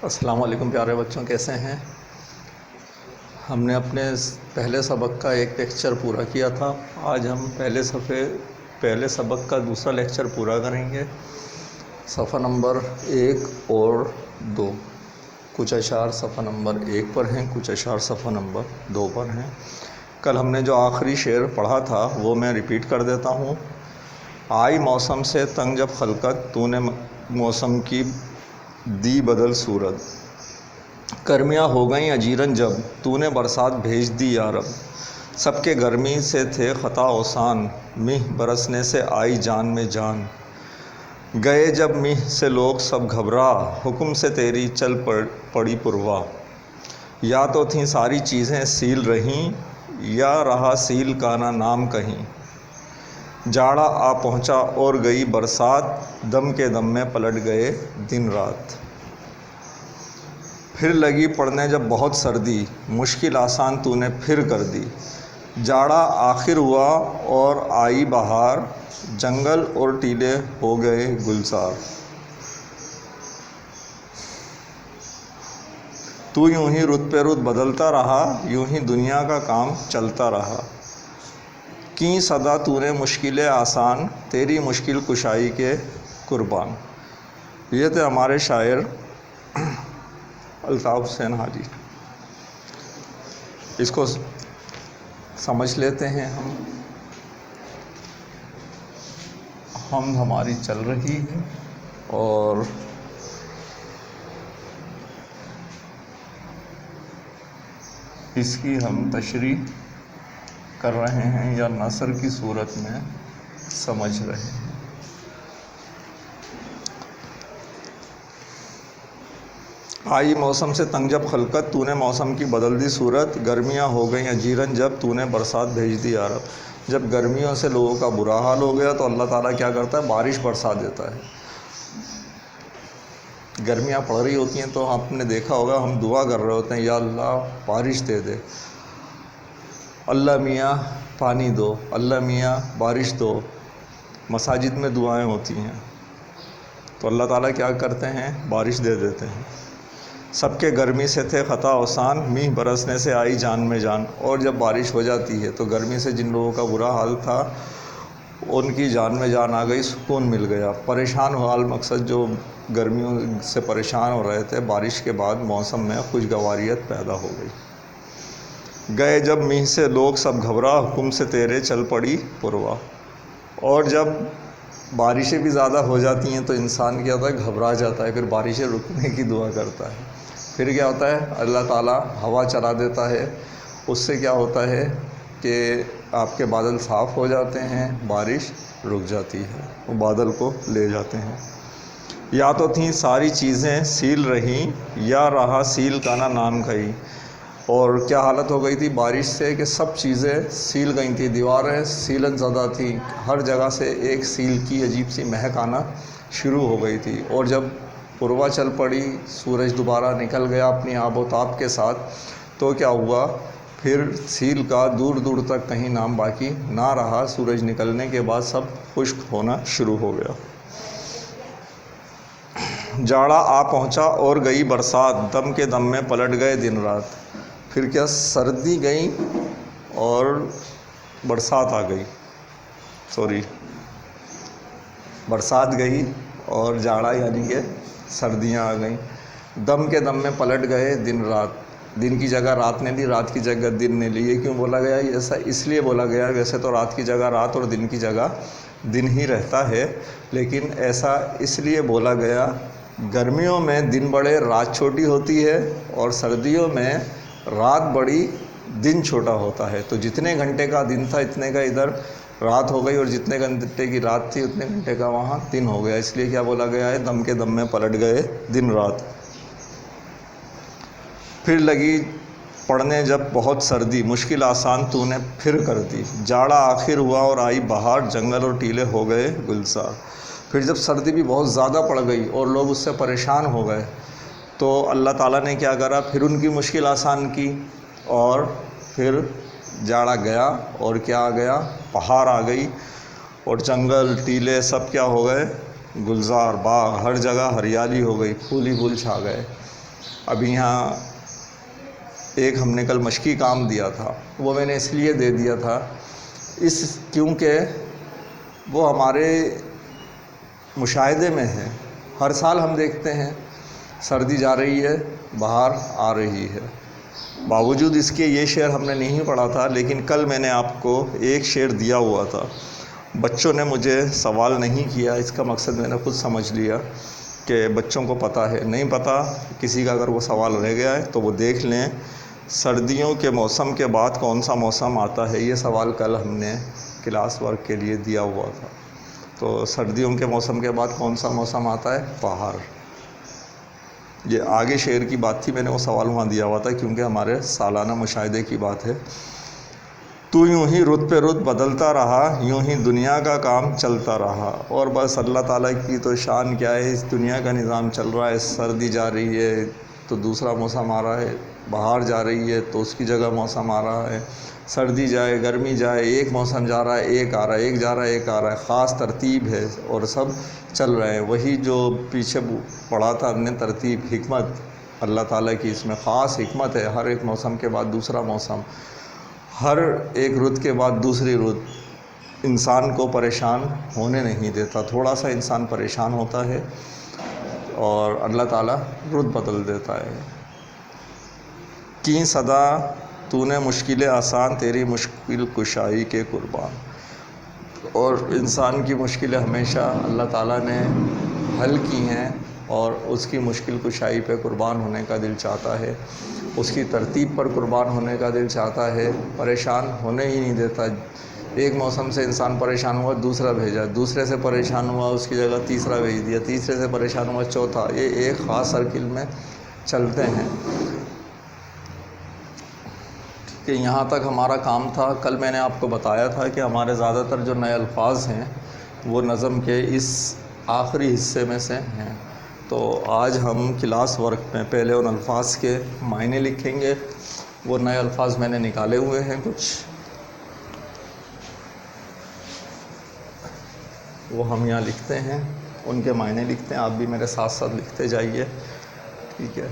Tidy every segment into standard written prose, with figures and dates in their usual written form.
अस्सलाम वालेकुम प्यारे बच्चों, कैसे हैं। हमने अपने पहले सबक का एक लेक्चर पूरा किया था। आज हम पहले सबक का दूसरा लेक्चर पूरा करेंगे। सफ़ा नंबर 1 और 2, कुछ अशार सफ़ा नंबर 1 पर हैं, कुछ अशार सफ़ा नंबर 2 पर हैं। कल हमने जो आखिरी शेर पढ़ा था वो मैं रिपीट कर देता हूँ। आई मौसम से तंग जब खलकत, तूने मौसम की दी बदल सूरत। गर्मियाँ हो गईं अजीरन जब, तूने बरसात भेज दी या रब। सबके गर्मी से थे ख़ता ओसान, मीह बरसने से आई जान में जान। गए जब मीह से लोग सब घबरा, हुक्म से तेरी चल पड़ी पुरवा। या तो थीं सारी चीज़ें सील रहीं, या रहा सील का ना नाम कहीं। जाड़ा आ पहुँचा और गई बरसात, दम के दम में पलट गए दिन रात। फिर लगी पड़ने जब बहुत सर्दी, मुश्किल आसान तूने फिर कर दी। जाड़ा आखिर हुआ और आई बहार, जंगल और टीले हो गए गुलजार। तू यूं ही रुत पे रुत बदलता रहा, यूं ही दुनिया का काम चलता रहा। की सदा तूने मुश्किलें आसान, तेरी मुश्किल कुशाई के कुर्बान। ये थे हमारे शायर अल्ताफ़ हुसैन हाजी। इसको समझ लेते हैं हम हमारी चल रही है और इसकी हम तशरीह कर रहे हैं या नसर की सूरत में समझ रहे हैं। आई मौसम से तंग जब खलकत, तूने मौसम की बदल दी सूरत। गर्मियाँ हो गई अजीरन जब, तूने बरसात भेज दी या रब। जब गर्मियों से लोगों का बुरा हाल हो गया तो अल्लाह ताला क्या करता है, बारिश बरसा देता है। गर्मियाँ पड़ रही होती हैं तो आपने देखा होगा हम दुआ कर रहे होते हैं, या अल्लाह बारिश दे दे, अल्लाह मियाँ पानी दो, अल्लाह मियाँ बारिश दो। मसाजिद में दुआएं होती हैं तो अल्लाह ताला क्या करते हैं, बारिश दे देते हैं। सबके गर्मी से थे ख़ता आसान, मीह बरसने से आई जान में जान। और जब बारिश हो जाती है तो गर्मी से जिन लोगों का बुरा हाल था उनकी जान में जान आ गई, सुकून मिल गया। परेशान हाल मकसद जो गर्मियों से परेशान हो रहे थे, बारिश के बाद मौसम में खुशगवारियत पैदा हो गई। गए जब मीह से लोग सब घबरा, हुक्म से तेरे चल पड़ी पुरवा। और जब बारिशें भी ज़्यादा हो जाती हैं तो इंसान क्या होता है, घबरा जाता है, फिर बारिशें रुकने की दुआ करता है। फिर क्या होता है, अल्लाह ताला हवा चला देता है, उससे क्या होता है कि आपके बादल साफ़ हो जाते हैं, बारिश रुक जाती है, वो बादल को ले जाते हैं। या तो थी सारी चीज़ें सील रहीं, या रहा सील का ना नाम कहीं। और क्या हालत हो गई थी बारिश से कि सब चीज़ें सील गई थी, दीवारें सीलन ज़्यादा थी, हर जगह से एक सील की अजीब सी महक आना शुरू हो गई थी। और जब पुरवा चल पड़ी, सूरज दोबारा निकल गया अपनी आबोताब के साथ, तो क्या हुआ, फिर सील का दूर दूर तक कहीं नाम बाकी ना रहा। सूरज निकलने के बाद सब खुश्क होना शुरू हो गया। जाड़ा आ पहुंचा और गई बरसात, दम के दम में पलट गए दिन रात। फिर क्या, सर्दी गई और बरसात आ गई, बरसात गई और जाड़ा यानी कि सर्दियां आ गई। दम के दम में पलट गए दिन रात, दिन की जगह रात ने ली, रात की जगह दिन ने ली। ये क्यों बोला गया, ऐसा इसलिए बोला गया, वैसे तो रात की जगह रात और दिन की जगह दिन ही रहता है, लेकिन ऐसा इसलिए बोला गया, गर्मियों में दिन बड़े रात छोटी होती है और सर्दियों में रात बड़ी दिन छोटा होता है। तो जितने घंटे का दिन था इतने का इधर रात हो गई, और जितने घंटे की रात थी उतने घंटे का वहाँ दिन हो गया। इसलिए क्या बोला गया है, दम के दम में पलट गए दिन रात। फिर लगी पड़ने जब बहुत सर्दी, मुश्किल आसान तूने फिर कर दी। जाड़ा आखिर हुआ और आई बहार, जंगल और टीले हो गए गुलजार। फिर जब सर्दी भी बहुत ज़्यादा पड़ गई और लोग उससे परेशान हो गए तो अल्लाह ताला ने क्या करा, फिर उनकी मुश्किल आसान की, और फिर जाड़ा गया और क्या आ गया, बहार आ गई, और जंगल टीले सब क्या हो गए, गुलजार, बाग, हर जगह हरियाली हो गई, फूल ही फूल छा गए। अभी यहाँ एक हमने कल मशकी काम दिया था, वो मैंने इसलिए दे दिया था क्योंकि वो हमारे मुशाहिदे में है। हर साल हम देखते हैं सर्दी जा रही है, बाहर आ रही है। बावजूद इसके ये शेर हमने नहीं पढ़ा था, लेकिन कल मैंने आपको एक शेर दिया हुआ था। बच्चों ने मुझे सवाल नहीं किया, इसका मकसद मैंने खुद समझ लिया कि बच्चों को पता है। नहीं पता किसी का अगर वो सवाल रह गया है तो वो देख लें। सर्दियों के मौसम के बाद कौन सा मौसम आता है, ये सवाल कल हमने क्लास वर्क के लिए दिया हुआ था। तो सर्दियों के मौसम के बाद कौन सा मौसम आता है? बाहर। ये आगे शेर की बात थी, मैंने वो सवाल वहाँ दिया हुआ था क्योंकि हमारे सालाना मुशाहिदे की बात है। तू यूं ही रुत पे रुत बदलता रहा, यूं ही दुनिया का काम चलता रहा। और बस अल्लाह ताला की तो शान क्या है, इस दुनिया का निज़ाम चल रहा है। सर्दी जा रही है तो दूसरा मौसम आ रहा है, बाहर जा रही है तो उसकी जगह मौसम आ रहा है। सर्दी जाए गर्मी जाए, एक मौसम जा रहा है एक आ रहा है, एक जा रहा है एक आ रहा है। ख़ास तरतीब है और सब चल रहे हैं। वही जो पीछे पढ़ा था हमने तरतीब, हिकमत अल्लाह ताला की, इसमें ख़ास हिकमत है। हर एक मौसम के बाद दूसरा मौसम, हर एक रुत के बाद दूसरी रुत इंसान को परेशान होने नहीं देता। थोड़ा सा इंसान परेशान होता है और अल्लाह ताला रुत बदल देता है। की सदा तूने मुश्किलें आसान, तेरी मुश्किल कुशाई के कुर्बान। और इंसान की मुश्किलें हमेशा अल्लाह ताला ने हल की हैं और उसकी मुश्किल कुशाई पे कुर्बान होने का दिल चाहता है, उसकी तरतीब पर कुर्बान होने का दिल चाहता है। परेशान होने ही नहीं देता। एक मौसम से इंसान परेशान हुआ, दूसरा भेजा, दूसरे से परेशान हुआ, उसकी जगह तीसरा भेज दिया, तीसरे से परेशान हुआ, चौथा। ये एक ख़ास सर्किल में चलते हैं कि यहाँ तक हमारा काम था। कल मैंने आपको बताया था कि हमारे ज़्यादातर जो नए अल्फाज हैं वो नज़म के इस आखिरी हिस्से में से हैं। तो आज हम क्लास वर्क में पहले उन अल्फाज के मायने लिखेंगे। वो नए अल्फाज मैंने निकाले हुए हैं कुछ, वो हम यहाँ लिखते हैं, उनके मायने लिखते हैं। आप भी मेरे साथ साथ लिखते जाइए, ठीक है?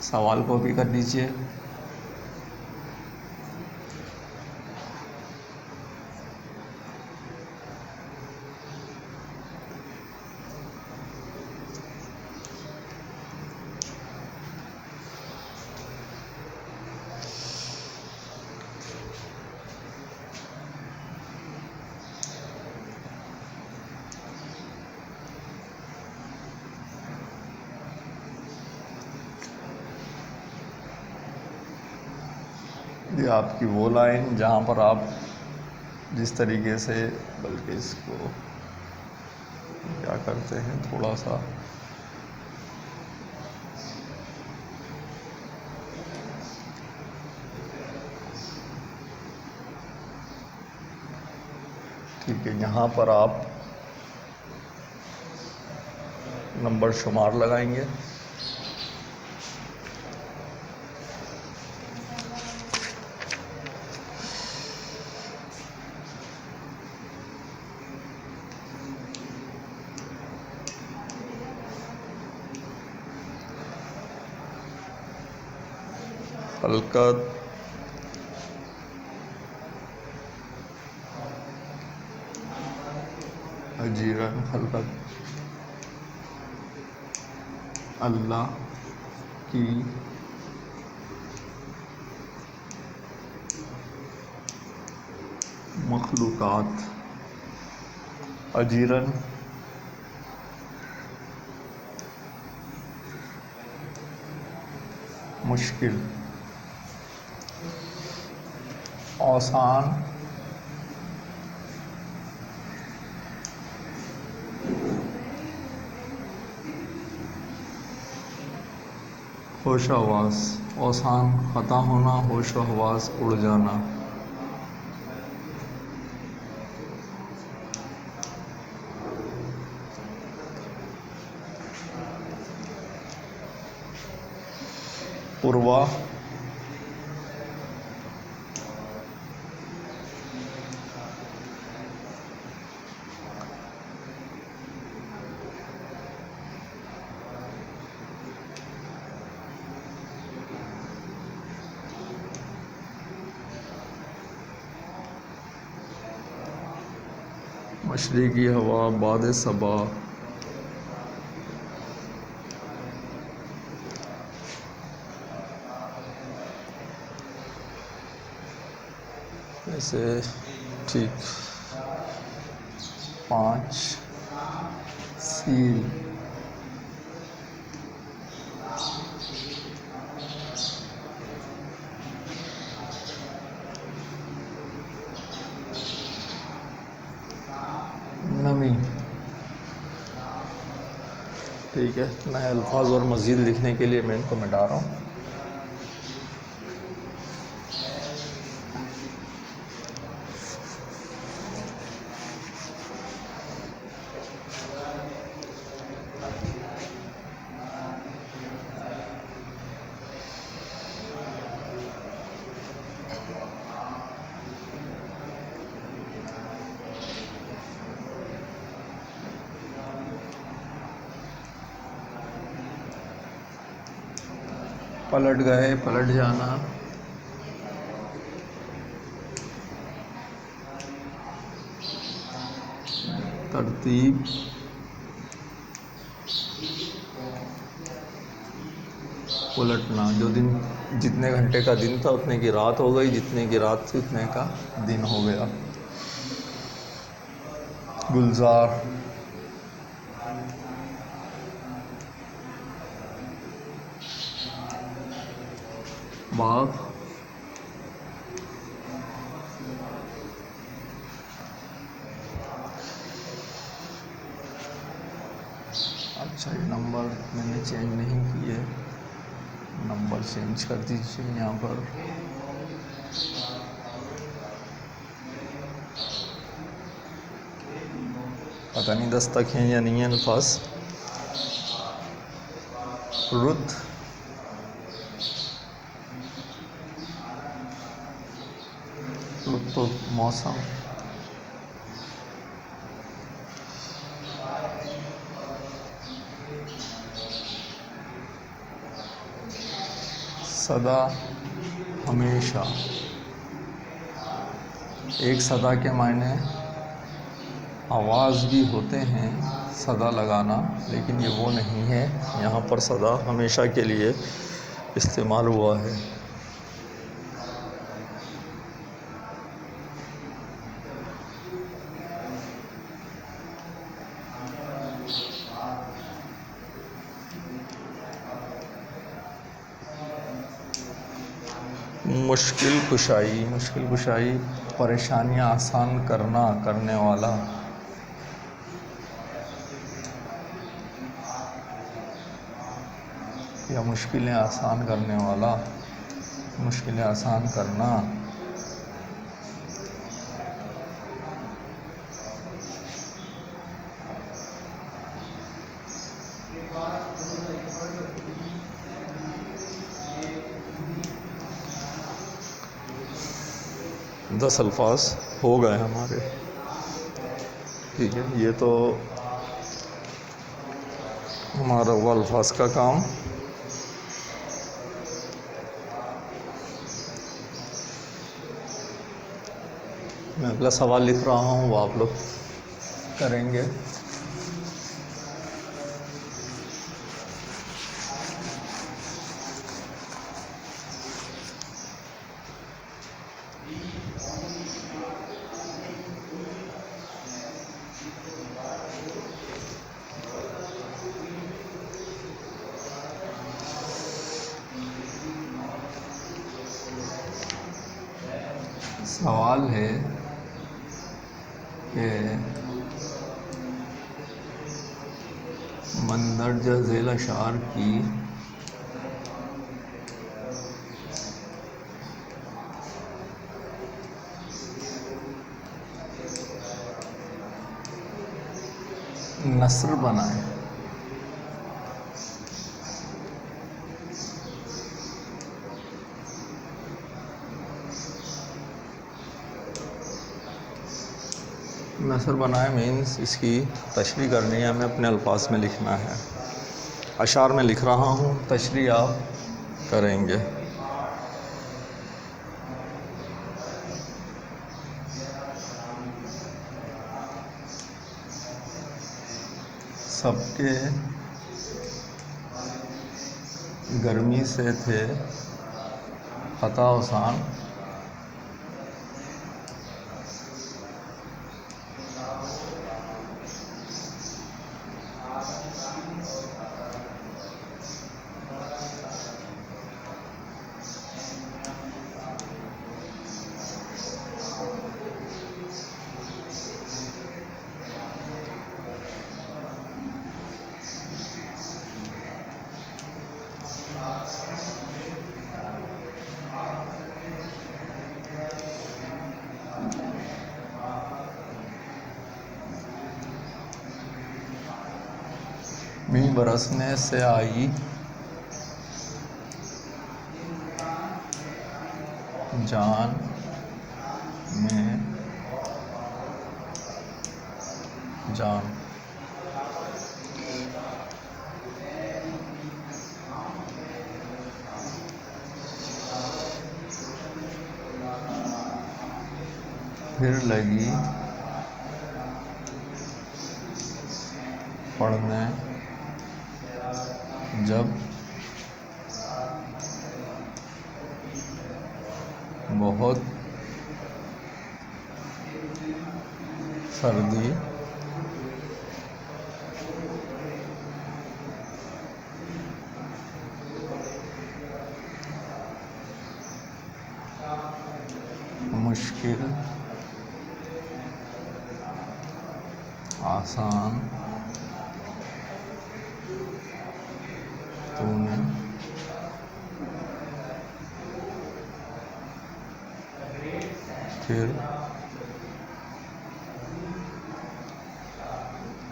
सवाल कॉपी कर लीजिए। ये आपकी वो लाइन जहाँ पर आप जिस तरीके से, बल्कि इसको क्या करते हैं थोड़ा सा, ठीक है, यहाँ पर आप नंबर शुमार लगाएंगे। हलकत, अजीरन, हलकत, अल्लाह की मखलूक़ात, अजीरन मुश्किल, आसान होश हवास, आसान ख़ता होना, होश हवास उड़ जाना। पुरवा, मशरिकी हवा बाद सबा, ऐसे ठीक। 5 सील, नमी। ठीक है, नए अल्फाज और मज़ीद लिखने के लिए मैं इनको मिटा रहा हूँ। पलट गए, पलट जाना, तरतीब, उलटना। जो दिन जितने घंटे का दिन था उतने की रात हो गई, जितने की रात थी उतने का दिन हो गया। गुलजार, बाग, अच्छा ये नंबर मैंने चेंज नहीं किए, नंबर चेंज कर दीजिए यहाँ पर। पता नहीं दस्तक हैं या नहीं है अल्फाज। रुत, तो मौसम, सदा, हमेशा। एक सदा के मायने आवाज़ भी होते हैं, सदा लगाना, लेकिन ये वो नहीं है। यहाँ पर सदा हमेशा के लिए इस्तेमाल हुआ है। मुश्किल कुशाई, मुश्किल कुशाई, परेशानियाँ आसान करना, करने वाला। या मुश्किलें आसान करने वाला, मुश्किलें आसान करना। दस अल्फाज हो गए हमारे। ठीक है, ये तो हमारा हुआ अल्फाज का काम। मैं अगला सवाल लिख रहा हूँ, वो आप लोग करेंगे। सवाल है कि मंदरजा झेल अशार की नस्र बनाए। नसर बनाए मीन्स इसकी तशरीह करनी है, हमें अपने अल्फाज में लिखना है। अशार में लिख रहा हूँ, तशरीह आप करेंगे। सबके गर्मी से थे खता आसान, मींह बरसने से आई जान में जान। फिर लगी पढ़ने जब बहुत सर्दी मुश्किल आसान तूने फिर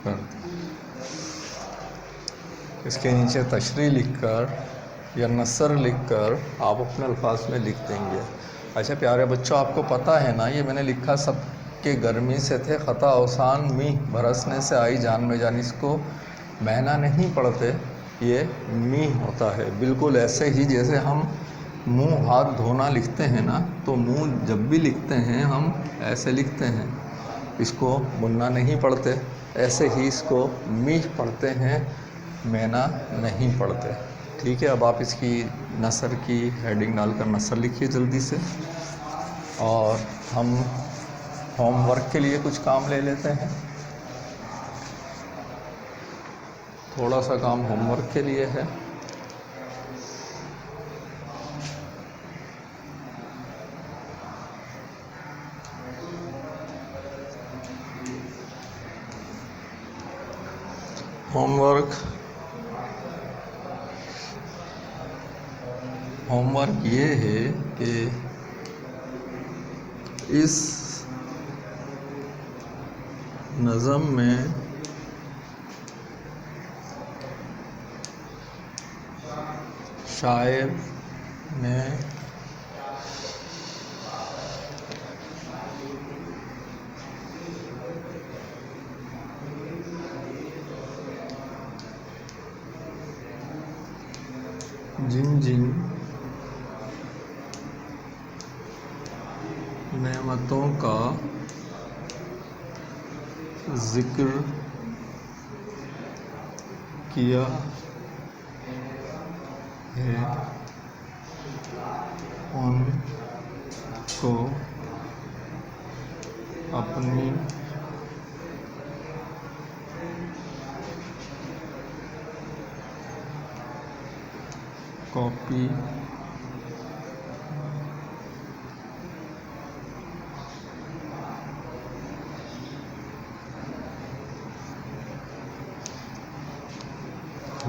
कर दी। इसके नीचे तशरीह लिखकर या नसर लिखकर आप अपने अल्फाज में लिख देंगे। अच्छा प्यारे बच्चों, आपको पता है ना, ये मैंने लिखा सबके गर्मी से थे खता आसान, मींह बरसने से आई जान में जान। इसको महीना नहीं पढ़ते, ये मींह होता है। बिल्कुल ऐसे ही जैसे हम मुंह हाथ धोना लिखते हैं ना, तो मुंह जब भी लिखते हैं हम ऐसे लिखते हैं, इसको मुन्ना नहीं पढ़ते। ऐसे ही इसको मींह पढ़ते हैं, महीना नहीं पढ़ते। ठीक है, अब आप इसकी नसर की हेडिंग डालकर नसर लिखिए जल्दी से, और हम होमवर्क के लिए कुछ काम ले लेते हैं। थोड़ा सा काम होमवर्क के लिए है। होमवर्क ये है कि इस नज़म में शायर ने जिन जिन नेमतों का जिक्र किया है उनको अपनी कॉपी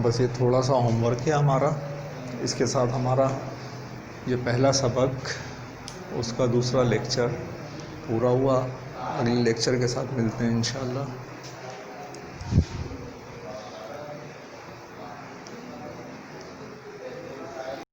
बस ये थोड़ा सा होमवर्क है हमारा। इसके साथ हमारा ये पहला सबक, उसका दूसरा लेक्चर पूरा हुआ। अगले लेक्चर के साथ मिलते हैं इंशाल्लाह।